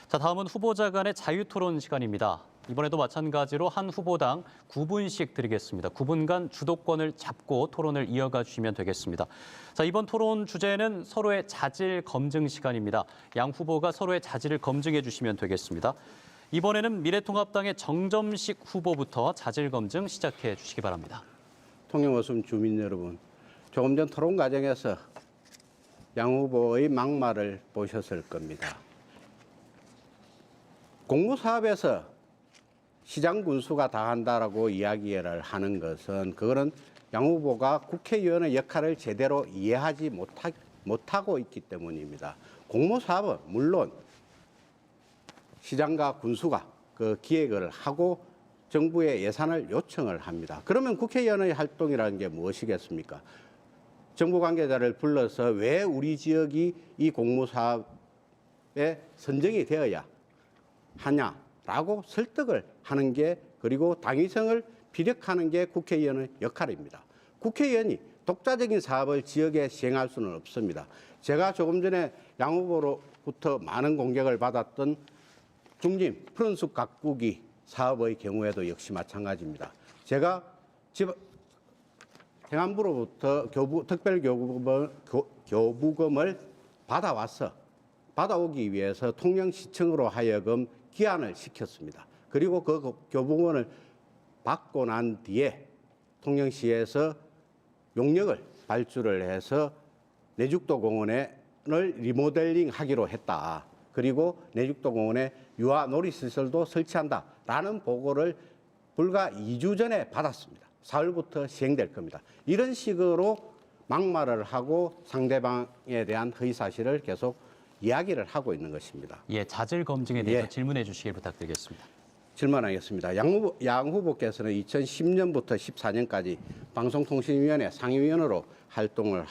자, 다음은 후보자 간의 자유토론 시간입니다. 이번에도 마찬가지로 한 후보당 9분씩 드리겠습니다. 9분간 주도권을 잡고 토론을 이어가 주시면 되겠습니다. 자, 이번 토론 주제는 서로의 자질 검증 시간입니다. 양 후보가 서로의 자질을 검증해 주시면 되겠습니다. 이번에는 미래통합당의 정점식 후보부터 자질 검증 시작해 주시기 바랍니다. 통영어순 주민 여러분, 조금 전 토론 과정에서 양 후보의 막말을 보셨을 겁니다. 공무사업에서 시장 군수가 다 한다라고 이야기를 하는 것은 그거는 양 후보가 국회의원의 역할을 제대로 이해하지 못하고 있기 때문입니다. 공무사업은 물론 시장과 군수가 그 기획을 하고 정부에 예산을 요청을 합니다. 그러면 국회의원의 활동이라는 게 무엇이겠습니까? 정부 관계자를 불러서 왜 우리 지역이 이 공무사업에 선정이 되어야 하냐라고 설득을 하는 게, 그리고 당위성을 피력하는 게 국회의원의 역할입니다. 국회의원이 독자적인 사업을 지역에 시행할 수는 없습니다. 제가 조금 전에 양 후보로부터 많은 공격을 받았던 중림 푸른숲 가꾸기 사업의 경우에도 역시 마찬가지입니다. 제가 행안부로부터 특별교부금을 받아오기 위해서 통영시청으로 하여금 기한을 시켰습니다. 그리고 그 교부금을 받고 난 뒤에 통영시에서 용역을 발주를 해서 내죽도 공원을 리모델링 하기로 했다. 그리고 내죽도 공원에 유아 놀이시설도 설치한다라는 보고를 불과 2주 전에 받았습니다. 4월부터 시행될 겁니다. 이런 식으로 막말을 하고 상대방에 대한 허위사실을 계속 이야기를 하고 있는 것입니다. 예, 자질 검증에 대해서 질문해 주시길 부탁드리겠습니다. 질문하겠습니다. 양 후보께서는 2010년부터 14년까지 방송통신위원회 상임위원으로 활동을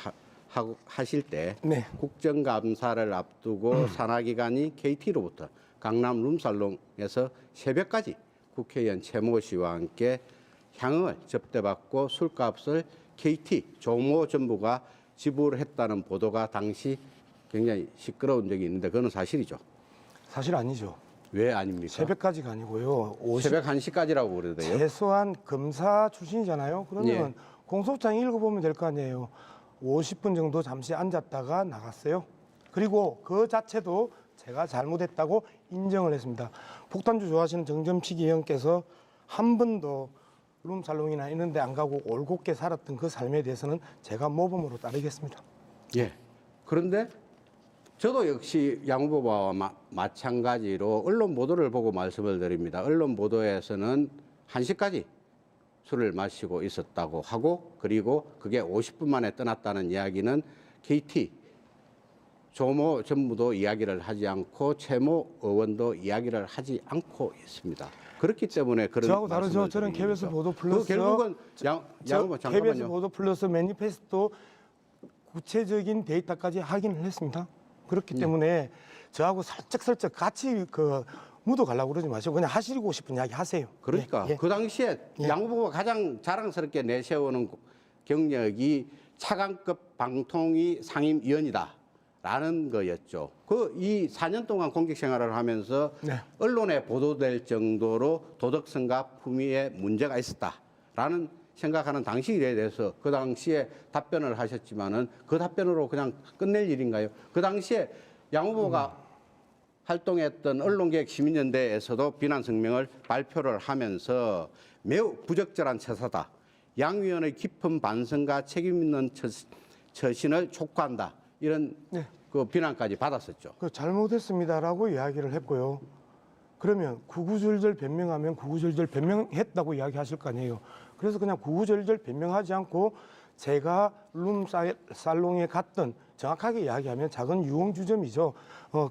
하실 때 국정감사를 앞두고 산하기관이 KT로부터 강남 룸살롱에서 새벽까지 국회의원 최모 씨와 함께 향응을 접대받고 술값을 KT 조모 전부가 지불했다는 보도가 당시 굉장히 시끄러운 적이 있는데 그건 사실이죠? 사실 아니죠. 왜 아닙니까? 새벽까지가 아니고요. 새벽 1시까지라고 그러대요. 최소한 검사 출신이잖아요. 그러면 공소장 읽어보면 될 거 아니에요. 50분 정도 잠시 앉았다가 나갔어요. 그리고 그 자체도 제가 잘못했다고 인정을 했습니다. 폭탄주 좋아하시는 정점식 의원께서 한 번도 룸살롱이나 이런 데 안 가고 올곧게 살았던 그 삶에 대해서는 제가 모범으로 따르겠습니다. 예. 그런데 저도 역시 양 후보와 마찬가지로 언론 보도를 보고 말씀을 드립니다. 언론 보도에서는 1시까지 술을 마시고 있었다고 하고, 그리고 그게 50분 만에 떠났다는 이야기는 KT 조모 전무도 이야기를 하지 않고 최모 의원도 이야기를 하지 않고 있습니다. 그렇기 때문에 그런 저하고 다르죠. 저는 KBS 보도 플러스 결국은 KBS 보도 플러스 매니페스토 구체적인 데이터까지 확인을 했습니다. 그렇기 때문에 저하고 살짝 같이 묻어 가려고 그러지 마시고 그냥 하시고 싶은 이야기 하세요. 그러니까 그 당시에 양 후보가 가장 자랑스럽게 내세우는 경력이 차관급 방통위 상임위원이다라는 거였죠. 이 4년 동안 공직 생활을 하면서 언론에 보도될 정도로 도덕성과 품위에 문제가 있었다라는 생각하는 당시 일에 대해서 그 당시에 답변을 하셨지만은 그 답변으로 그냥 끝낼 일인가요? 그 당시에 양 후보가 활동했던 언론개혁 시민연대에서도 비난 성명을 발표를 하면서 매우 부적절한 처사다. 양 위원의 깊은 반성과 책임 있는 처신을 촉구한다. 이런 그 비난까지 받았었죠. 잘못했습니다라고 이야기를 했고요. 그러면 구구절절 변명하면 구구절절 변명했다고 이야기하실 거 아니에요. 그래서 그냥 구구절절 변명하지 않고 제가 룸살롱에 갔던, 정확하게 이야기하면 작은 유흥주점이죠.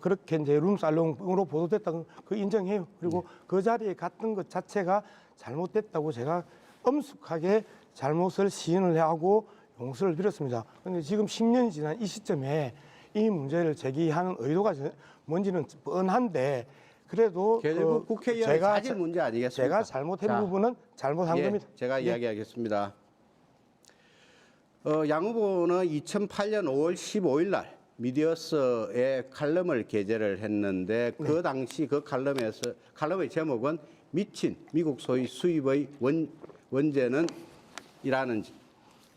그렇게 이제 룸살롱으로 보도됐다는 그 인정해요. 그리고 그 자리에 갔던 것 자체가 잘못됐다고 제가 엄숙하게 잘못을 시인을 하고 용서를 드렸습니다. 그런데 지금 10년이 지난 이 시점에 이 문제를 제기하는 의도가 뭔지는 뻔한데, 그래도 결국 국회의원의 자질 문제 아니겠습니까? 제가 잘못한 부분은 잘못한 겁니다. 제가 이야기하겠습니다. 양 후보는 2008년 5월 15일 날 미디어스에 칼럼을 게재를 했는데 그 당시 그 칼럼의 제목은 미친 미국 소위 수입의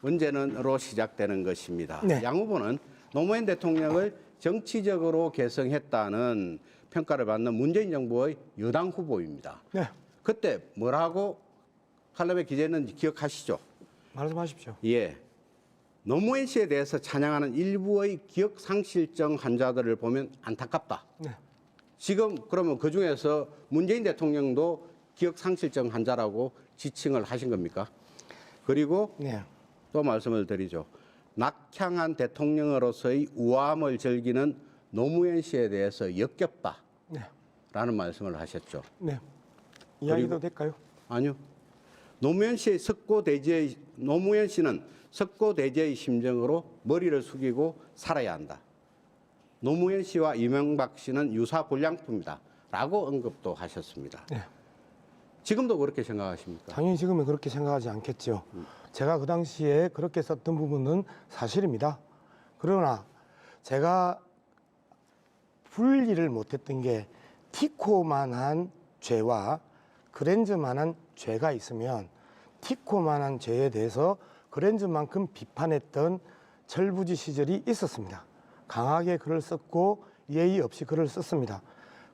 원죄는으로 시작되는 것입니다. 네. 양 후보는 노무현 대통령을 정치적으로 개성했다는 평가를 받는 문재인 정부의 여당 후보입니다. 네, 그때 뭐라고 칼럼에 기재했는지 기억하시죠? 말씀하십시오. 예. 노무현 씨에 대해서 찬양하는 일부의 기억 상실증 환자들을 보면 안타깝다. 네, 지금 그러면 그 중에서 문재인 대통령도 기억 상실증 환자라고 지칭을 하신 겁니까? 그리고 네, 또 말씀을 드리죠. 낙향한 대통령으로서의 우아함을 즐기는 노무현 씨에 대해서 역겹다. 네, 라는 말씀을 하셨죠. 네. 이야기도 그리고- 될까요? 아니요. 노무현 씨는 석고대죄의 심정으로 머리를 숙이고 살아야 한다. 노무현 씨와 이명박 씨는 유사 불량품이다. 라고 언급도 하셨습니다. 네. 지금도 그렇게 생각하십니까? 당연히 지금은 그렇게 생각하지 않겠죠. 제가 그 당시에 그렇게 썼던 부분은 사실입니다. 그러나 제가 분리를 못했던 게 티코만한 죄와 그랜저만한 죄가 있으면 티코만한 죄에 대해서 그랜저만큼 비판했던 철부지 시절이 있었습니다. 강하게 글을 썼고 예의 없이 글을 썼습니다.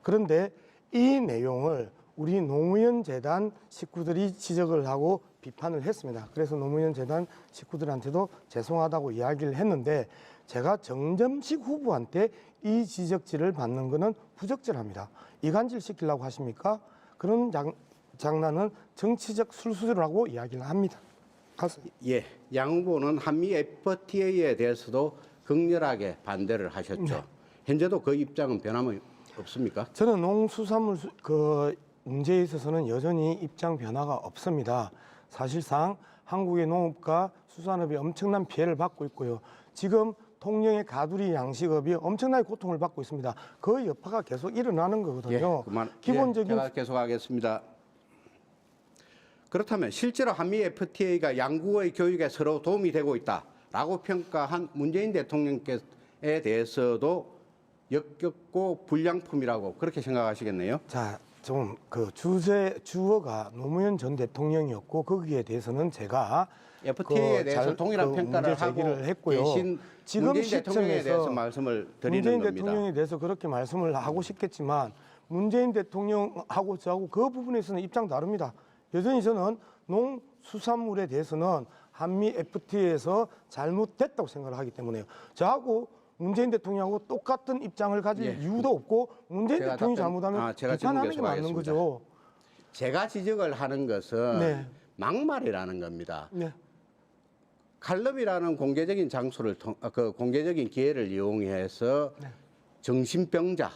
그런데 이 내용을 우리 노무현 재단 식구들이 지적을 하고 비판을 했습니다. 그래서 노무현 재단 식구들한테도 죄송하다고 이야기를 했는데 제가 정점식 후보한테 이 지적질을 받는 것은 부적절합니다. 이간질 시키려고 하십니까? 그런 장난은 정치적 술수라고 이야기를 합니다. 예. 양 후보는 한미 FTA에 대해서도 극렬하게 반대를 하셨죠. 현재도 그 입장은 변함이 없습니까? 저는 농수산물 그 문제에 있어서는 여전히 입장 변화가 없습니다. 사실상 한국의 농업과 수산업이 엄청난 피해를 받고 있고요. 지금 통영의 가두리 양식업이 엄청나게 고통을 받고 있습니다. 그 여파가 계속 일어나는 거거든요. 기본적인 제가 계속하겠습니다. 그렇다면 실제로 한미 FTA가 양국의 교육에 서로 도움이 되고 있다라고 평가한 문재인 대통령께 대해서도 역겹고 불량품이라고 그렇게 생각하시겠네요. 자, 좀 그 주어가 노무현 전 대통령이었고 거기에 대해서는 제가 FTA에 대해서 동일한 평가를 하고 했고요. 계신 지금 문재인 대통령에 대해서 시점에서 말씀을 드리는 문재인 겁니다. 대통령에 대해서 그렇게 말씀을 하고 싶겠지만 문재인 대통령하고 저하고 그 부분에서는 입장 다릅니다. 여전히 저는 농수산물에 대해서는 한미 FTA에서 잘못됐다고 생각을 하기 때문에요. 저하고 문재인 대통령하고 똑같은 입장을 가질 예. 이유도 없고 문재인 제가 대통령이 답변- 잘못하면 제가 질문 비판하는 게 맞는 계속하겠습니다. 거죠. 제가 지적을 하는 것은 네. 막말이라는 겁니다. 네. 칼럼이라는 공개적인 공개적인 기회를 이용해서 네. 정신병자,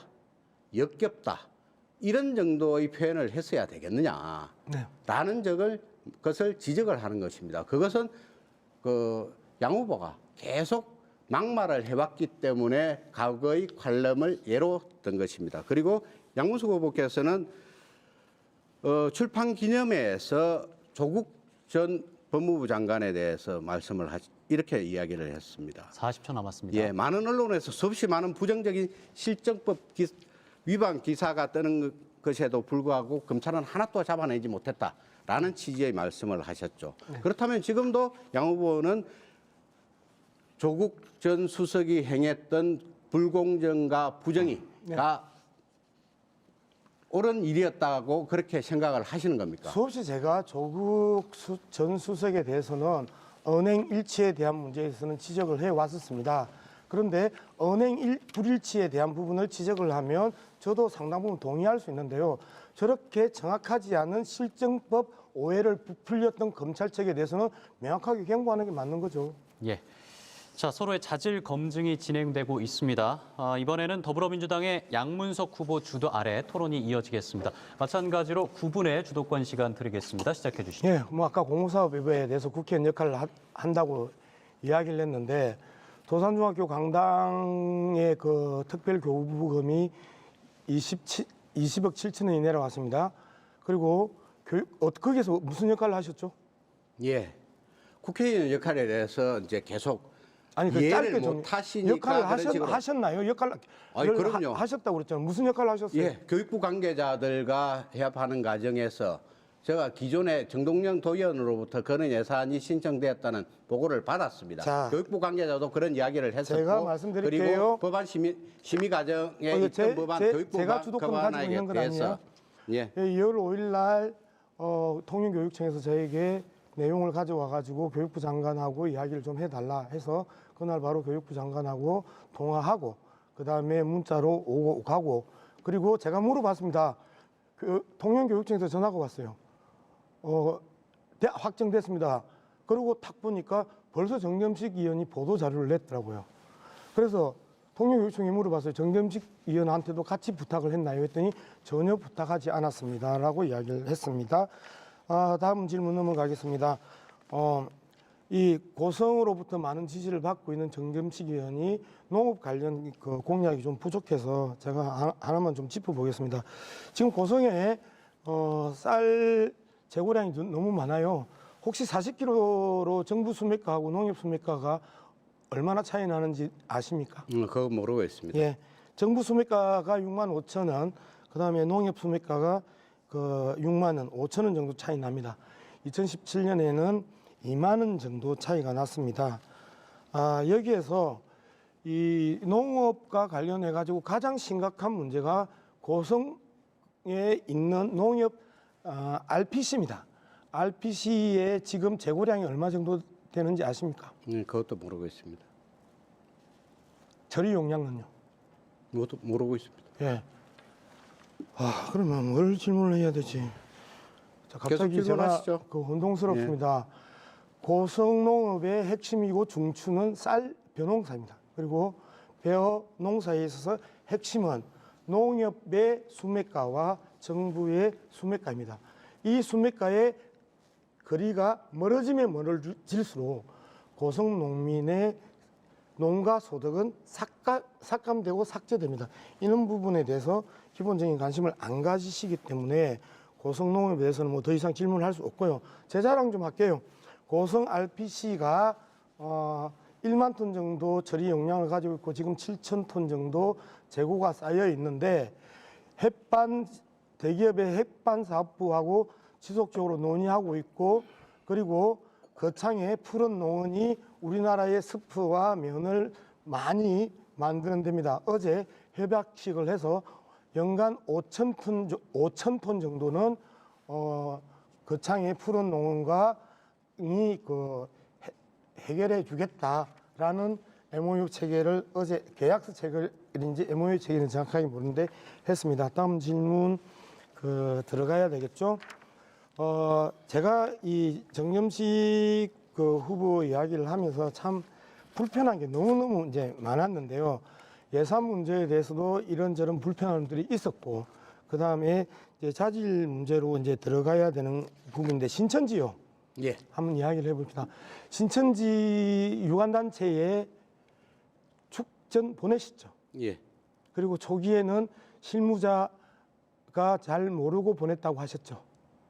역겹다 이런 정도의 표현을 했어야 되겠느냐. 네. 라는 것을 지적을 하는 것입니다. 그것은 양 후보가 계속 막말을 해왔기 때문에 과거의 칼럼을 예로 든 것입니다. 그리고 양문숙 후보께서는 출판 기념회에서 조국 전 법무부 장관에 대해서 이렇게 이야기를 했습니다. 40초 남았습니다. 예, 많은 언론에서 수없이 많은 부정적인 실정법 위반 기사가 뜨는 것에도 불구하고 검찰은 하나도 잡아내지 못했다라는 취지의 말씀을 하셨죠. 그렇다면 지금도 양 후보는 조국 전 수석이 행했던 불공정과 부정의가 옳은 일이었다고 그렇게 생각을 하시는 겁니까? 수없이 제가 조국 전 수석에 대해서는 언행 일치에 대한 문제에서는 지적을 해왔었습니다. 그런데 언행 불일치에 대한 부분을 지적을 하면 저도 상당 부분 동의할 수 있는데요. 저렇게 정확하지 않은 실정법 오해를 부풀렸던 검찰 측에 대해서는 명확하게 경고하는 게 맞는 거죠. 예. 자, 서로의 자질 검증이 진행되고 있습니다. 이번에는 더불어민주당의 양문석 후보 주도 아래 토론이 이어지겠습니다. 마찬가지로 9분의 주도권 시간 드리겠습니다. 시작해 주시죠. 예, 뭐 아까 공무사업에 대해서 국회의원 역할을 한다고 이야기를 했는데 도산중학교 강당의 그 특별교부금이 20억 7천원이 내려왔습니다. 그리고 거기에서 무슨 역할을 하셨죠? 예. 국회의원 역할에 대해서 이제 계속 아니 그 이해를 짧게 좀 못 하시니까 역할을 그런 식으로. 하셨나요? 역할을 아니, 그럼요. 하셨다고 그랬잖아요. 무슨 역할을 하셨어요? 예, 교육부 관계자들과 협업하는 과정에서 제가 기존에 정동영 도의원으로부터 그런 예산이 신청되었다는 보고를 받았습니다. 자, 교육부 관계자도 그런 이야기를 했었고, 제가 말씀드릴게요. 그리고 법안 심의 과정에 있던 법안 교육부 제가 주도권 가지고 있는 건 아니에요. 예, 2월 5일 날 통일교육청에서 저에게 내용을 가져와 가지고 교육부 장관하고 이야기를 좀 해달라 해서 그날 바로 교육부 장관하고 통화하고 그다음에 문자로 오고 가고 그리고 제가 물어봤습니다. 그 통영교육청에서 전화가 왔어요. 확정됐습니다. 그리고 탁 보니까 벌써 정점식 의원이 보도 자료를 냈더라고요. 그래서 통영교육청에 물어봤어요. 정점식 의원한테도 같이 부탁을 했나요? 했더니 전혀 부탁하지 않았습니다라고 이야기를 했습니다. 다음 질문 넘어가겠습니다. 이 고성으로부터 많은 지지를 받고 있는 정점식 의원이 농업 관련 그 공약이 좀 부족해서 제가 하나만 좀 짚어보겠습니다. 지금 고성에 쌀 재고량이 너무 많아요. 혹시 40kg로 정부 수매가하고 농협 수매가가 얼마나 차이 나는지 아십니까? 그거 모르고 있습니다. 예, 정부 수매가가 6만 5천 원, 그다음에 농협 수매가가 그 6만 원, 5천 원 정도 차이 납니다. 2017년에는 2만 원 정도 차이가 났습니다. 여기에서 이 농업과 관련해 가지고 가장 심각한 문제가 고성에 있는 농협 RPC입니다. RPC의 지금 재고량이 얼마 정도 되는지 아십니까? 그것도 모르고 있습니다. 처리 용량은요? 그것도 모르고 있습니다. 예. 그러면 뭘 질문을 해야 되지? 자, 갑자기 계속 제가 질문하시죠. 그 혼동스럽습니다. 고성농업의 핵심이고 중추는 쌀 벼농사입니다. 그리고 벼농사에 있어서 핵심은 농협의 수매가와 정부의 수매가입니다. 이 수매가의 거리가 멀어지면 멀어질수록 고성농민의 농가 소득은 삭감되고 삭제됩니다. 이런 부분에 대해서 기본적인 관심을 안 가지시기 때문에 고성농업에 대해서는 뭐 더 이상 질문할 수 없고요. 제 자랑 좀 할게요. 고성 RPC가 1만 톤 정도 처리 용량을 가지고 있고 지금 7천 톤 정도 재고가 쌓여 있는데 대기업의 햇반 사업부하고 지속적으로 논의하고 있고 그리고 거창의 푸른 농원이 우리나라의 스프와 면을 많이 만드는 데입니다. 어제 협약식을 해서 연간 5천 톤 정도는 거창의 푸른 농원과 해결해 주겠다라는 MOU 체계를 어제 계약서 체결인지 MOU 체계는 정확하게 모르는데 했습니다. 다음 질문 들어가야 되겠죠? 제가 이 정점식 후보 이야기를 하면서 참 불편한 게 너무너무 이제 많았는데요. 예산 문제에 대해서도 이런저런 불편함들이 있었고, 그 다음에 이제 자질 문제로 이제 들어가야 되는 부분인데 신천지요. 예. 한번 이야기를 해봅시다. 신천지 유관단체에 축전 보내시죠. 예. 그리고 초기에는 실무자가 잘 모르고 보냈다고 하셨죠.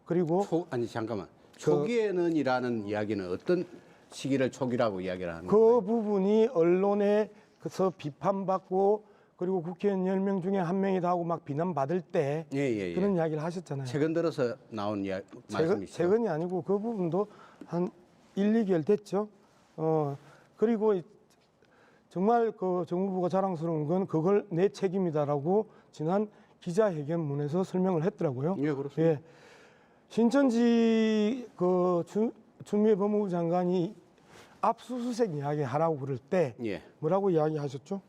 그리고 잠깐만. 초기에는이라는 이야기는 어떤 시기를 초기라고 이야기를 하는 그 거예요? 부분이 언론에서 비판받고 그리고 국회의원 10명 중에 한 명이다 하고 막 비난받을 때 예. 그런 이야기를 하셨잖아요. 최근 들어서 나온 말씀이시죠? 최근이 아니고 그 부분도 한 1, 2개월 됐죠. 그리고 정말 그 정부가 자랑스러운 건 그걸 내 책임이다라고 지난 기자회견문에서 설명을 했더라고요. 예, 그렇습니다. 예. 신천지 추미애 법무부 장관이 압수수색 이야기 하라고 그럴 때 예. 뭐라고 이야기하셨죠?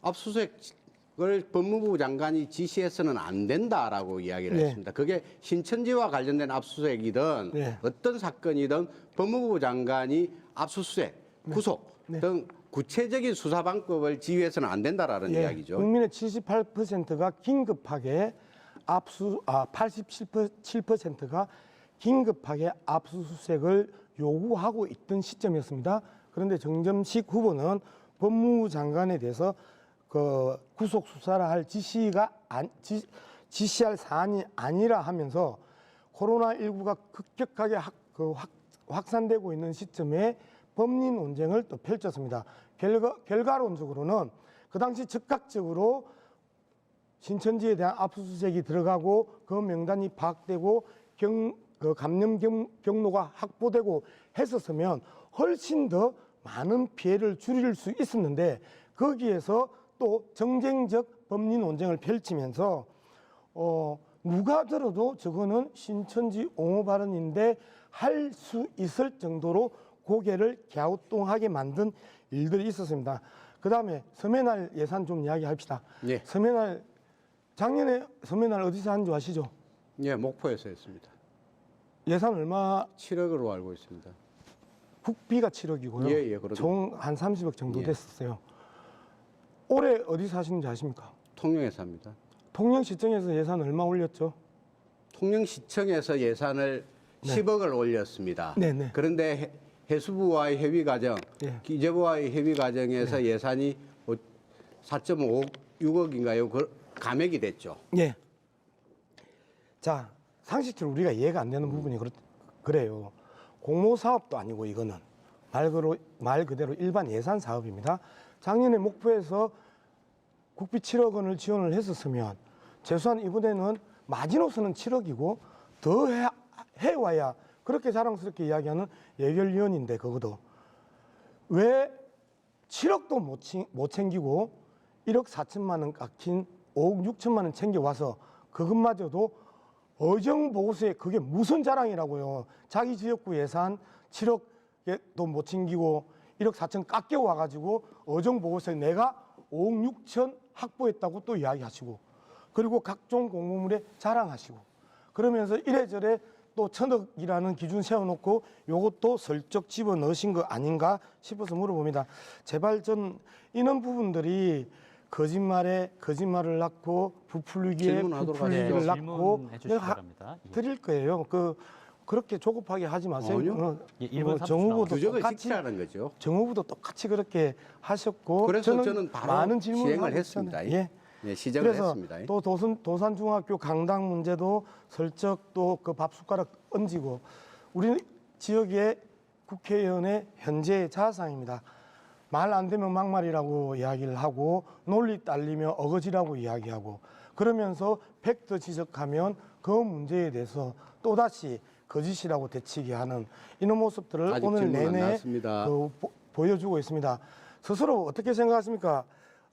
압수수색을 법무부 장관이 지시해서는 안 된다라고 이야기를 네. 했습니다. 그게 신천지와 관련된 압수수색이든 네. 어떤 사건이든 법무부 장관이 압수수색, 구속 등 구체적인 수사 방법을 지휘해서는 안 된다라는 이야기죠. 국민의 78%가 긴급하게 87%가 긴급하게 압수수색을 요구하고 있던 시점이었습니다. 그런데 정점식 후보는 법무부 장관에 대해서 구속 수사를 할 지시할 사안이 아니라 하면서 코로나19가 급격하게 확산되고 있는 시점에 법리 논쟁을 또 펼쳤습니다. 결과론적으로는 그 당시 즉각적으로 신천지에 대한 압수수색이 들어가고 그 명단이 파악되고 그 감염 경로가 확보되고 했었으면 훨씬 더 많은 피해를 줄일 수 있었는데 거기에서 또 정쟁적 법리 논쟁을 펼치면서 누가 들어도 저거는 신천지 옹호 발언인데 할 수 있을 정도로 고개를 갸우뚱하게 만든 일들이 있었습니다. 그다음에 서매날 예산 좀 이야기합시다. 예. 서매날 작년에 서매날 어디서 한 줄 아시죠? 예, 목포에서 했습니다. 예산 얼마? 7억으로 알고 있습니다. 국비가 7억이고요. 예, 그렇죠. 총 한 30억 정도 예. 됐었어요. 올해 어디서 하시는지 아십니까? 통영에서 합니다. 통영시청에서 예산 얼마 올렸죠? 통영시청에서 예산을 10억을 올렸습니다. 네네. 그런데 해수부와의 협의 과정, 예. 기재부와의 협의 과정에서 예산이 4.6억인가요? 감액이 됐죠. 예. 자, 상식적으로 우리가 이해가 안 되는 부분이 그래요. 공모 사업도 아니고 이거는 말 그대로 일반 예산 사업입니다. 작년에 목포에서 국비 7억 원을 지원을 했었으면 최소한 이번에는 마지노선은 7억이고 더 해와야 그렇게 자랑스럽게 이야기하는 예결위원인데 그것도 왜 7억도 못 챙기고 1억 4천만 원 깎인 5억 6천만 원 챙겨와서 그것마저도 어정보고서에 그게 무슨 자랑이라고요. 자기 지역구 예산 7억도 못 챙기고 1억 4천 깎여와가지고 어정보고서에 내가 5억 6천 확보했다고 또 이야기하시고 그리고 각종 공모물에 자랑하시고 그러면서 이래저래 또 1,000억이라는 기준 세워놓고 요것도 슬쩍 집어넣으신 거 아닌가 싶어서 물어봅니다. 제발 전 이런 부분들이 거짓말에 거짓말을 낳고 부풀리기에 질문하도록 부풀리기를 하시죠. 낳고 질문해 주시기 바랍니다. 예. 드릴 거예요. 그렇게 조급하게 하지 마세요. 아니요. 예, 1분 30초 정후보도 부적을 똑같이 지키라는 거죠. 정후보도 똑같이 그렇게 하셨고 그래서 저는 바로 많은 질문을 시행을 하고 했습니다. 있잖아요. 예. 예, 시정을 그래서 했습니다. 또 도산중학교 강당 문제도 슬쩍 또 그 밥숟가락 얹고 우리 지역의 국회의원의 현재 자상입니다. 말 안 되면 막말이라고 이야기를 하고 논리 딸리며 어거지라고 이야기하고 그러면서 팩트 지적하면 그 문제에 대해서 또다시 거짓이라고 대치게 하는 이런 모습들을 아직 오늘 질문 안 내내 나왔습니다. 보여주고 있습니다. 스스로 어떻게 생각하십니까?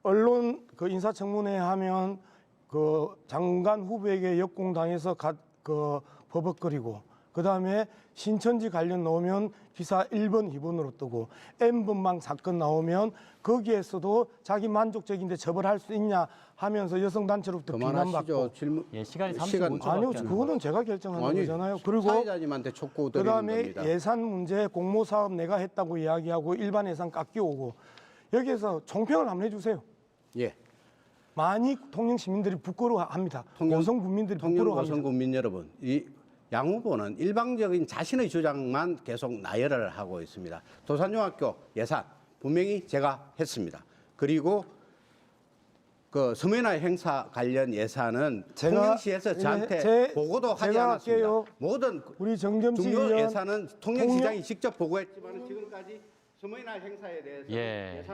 언론 그 인사청문회 하면 그 장관 후보에게 역공당해서 그 버벅거리고 그 다음에 신천지 관련 나오면 기사 1번, 2번으로 뜨고 N번방 사건 나오면 거기에서도 자기 만족적인데 처벌할 수 있냐 하면서 여성단체로부터 그만하시죠. 비난받고 질문. 예, 시간이 시간- 35초밖에 아니요 안 그거는 제가 결정하는 거잖아요. 그리고 사회자님한테 촉구 드리는 그다음에 겁니다. 예산 문제 공모 사업 내가 했다고 이야기하고 일반 예산 깎여오고 여기에서 총평을 한번 해주세요. 예. 많이 통영 시민들이 부끄러워합니다. 고성 국민들이 통영 부끄러워합니다. 고성 국민 여러분, 이 양 후보는 일방적인 자신의 주장만 계속 나열을 하고 있습니다. 도산중학교 예산 분명히 제가 했습니다. 그리고 그 서면화 행사 관련 예산은 제가- 통영시에서 예, 저한테 보고도 하지 제가 않았습니다. 할게요. 모든 우리 정겸식 중요 의원 예산은 통영시장이 직접 보고했지만 지금까지 서면화 행사에 대해서 예. 예산